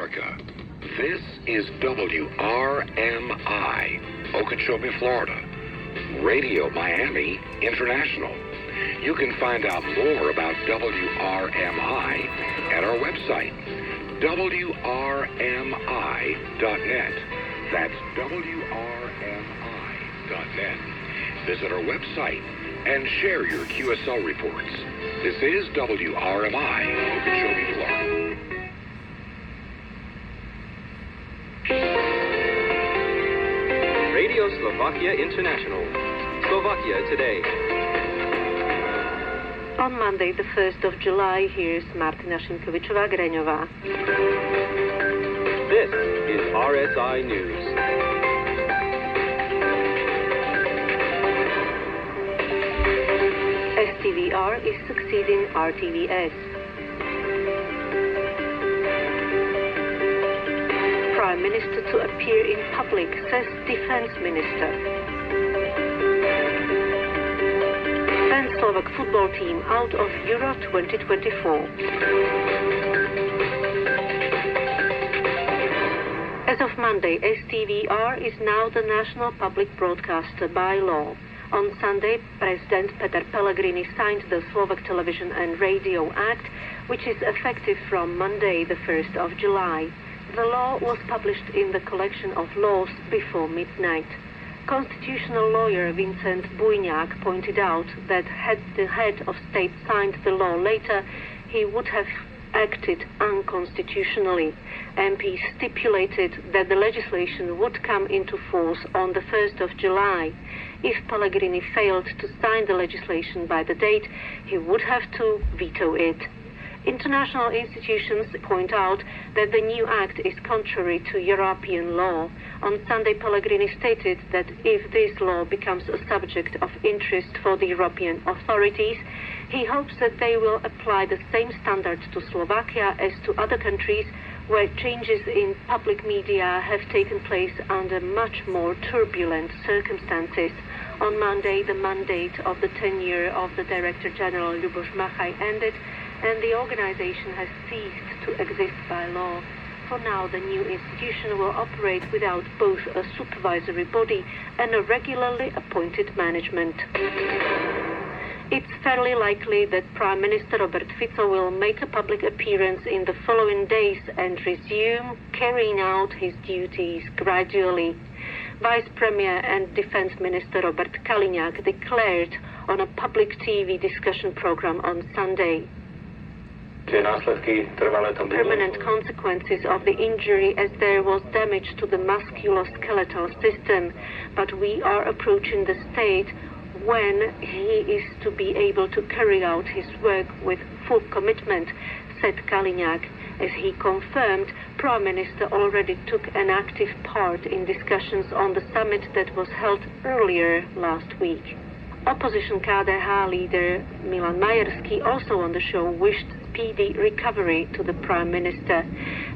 America. This is WRMI, Okeechobee, Florida. Radio Miami International. You can find out more about WRMI at our website, WRMI.net. That's WRMI.net. Visit our website and share your QSL reports. This is WRMI, Okeechobee, Florida. Radio Slovakia International. Slovakia Today. On Monday, the 1st of July, here's Martina Šimkovičová-Greňová. This is RSI News. STVR is succeeding RTVS. Prime Minister to appear in public, says Defense Minister. And Slovak football team out of Euro 2024. As of Monday, STVR is now the national public broadcaster by law. On Sunday, President Peter Pellegrini signed the Slovak Television and Radio Act, which is effective from Monday, the 1st of July. The law was published in the collection of laws before midnight. Constitutional lawyer Vincent Bujňák pointed out that had the head of state signed the law later, he would have acted unconstitutionally. MPs stipulated that the legislation would come into force on the 1st of July. If Pellegrini failed to sign the legislation by the date, he would have to veto it. International institutions point out that the new act is contrary to European law. On Sunday, Pellegrini stated that if this law becomes a subject of interest for the European authorities, he hopes that they will apply the same standards to Slovakia as to other countries where changes in public media have taken place under much more turbulent circumstances. On Monday, the mandate of the tenure of the Director General Ľuboš Machaj ended, and the organization has ceased to exist by law. For now, the new institution will operate without both a supervisory body and a regularly appointed management. It's fairly likely that Prime Minister Robert Fico will make a public appearance in the following days and resume carrying out his duties gradually. Vice Premier and Defense Minister Robert Kaliňák declared on a public TV discussion program on Sunday. Permanent consequences of the injury, as there was damage to the musculoskeletal system, but we are approaching the state when he is to be able to carry out his work with full commitment, said Kaliňák. As he confirmed, Prime Minister already took an active part in discussions on the summit that was held earlier last week. Opposition KDH leader Milan Majerský, also on the show, wished speedy recovery to the Prime Minister.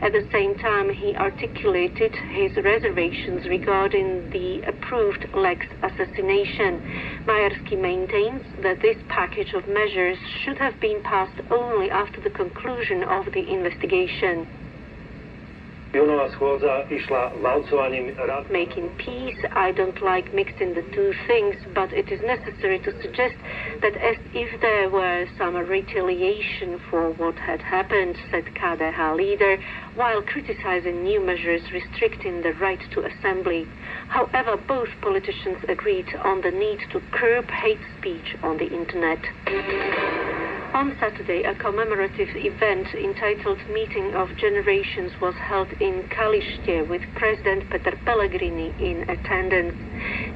At the same time, he articulated his reservations regarding the approved Lex assassination. Majerský maintains that this package of measures should have been passed only after the conclusion of the investigation. Making peace, I don't like mixing the two things, but it is necessary to suggest that as if there were some retaliation for what had happened, said KDH leader, while criticizing new measures restricting the right to assembly. However, both politicians agreed on the need to curb hate speech on the internet. On Saturday, a commemorative event entitled Meeting of Generations was held in Kalište with President Peter Pellegrini in attendance.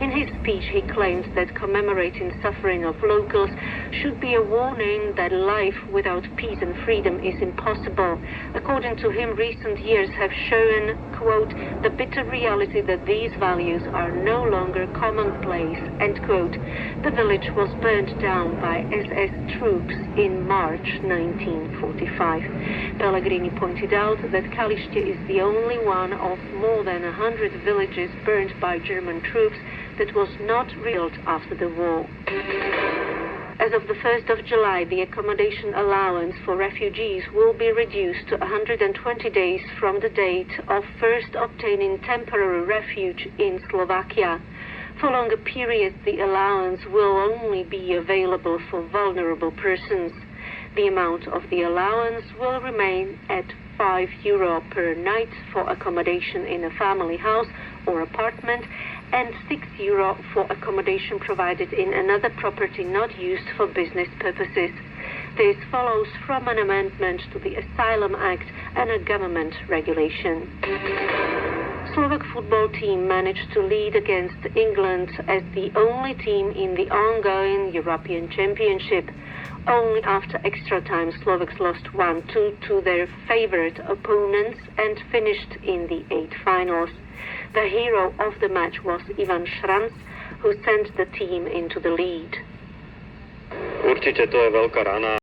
In his speech, he claimed that commemorating suffering of locals should be a warning that life without peace and freedom is impossible. According to him, recent years have shown, quote, the bitter reality that these values are no longer commonplace, end quote. The village was burned down by SS troops in March 1945. Pellegrini pointed out that Kalište is the only one of more than 100 villages burned by German troops that was not rebuilt after the war. As of the 1st of July, the accommodation allowance for refugees will be reduced to 120 days from the date of first obtaining temporary refuge in Slovakia. For longer periods, the allowance will only be available for vulnerable persons. The amount of the allowance will remain at €5 per night for accommodation in a family house or apartment, and €6 for accommodation provided in another property not used for business purposes. This follows from an amendment to the Asylum Act and a government regulation. Slovak football team managed to lead against England as the only team in the ongoing European Championship. Only after extra time, Slovaks lost 1-2 to their favorite opponents and finished in the 8 finals. The hero of the match was Ivan Šranc, who sent the team into the lead. Určite to je veľká rana.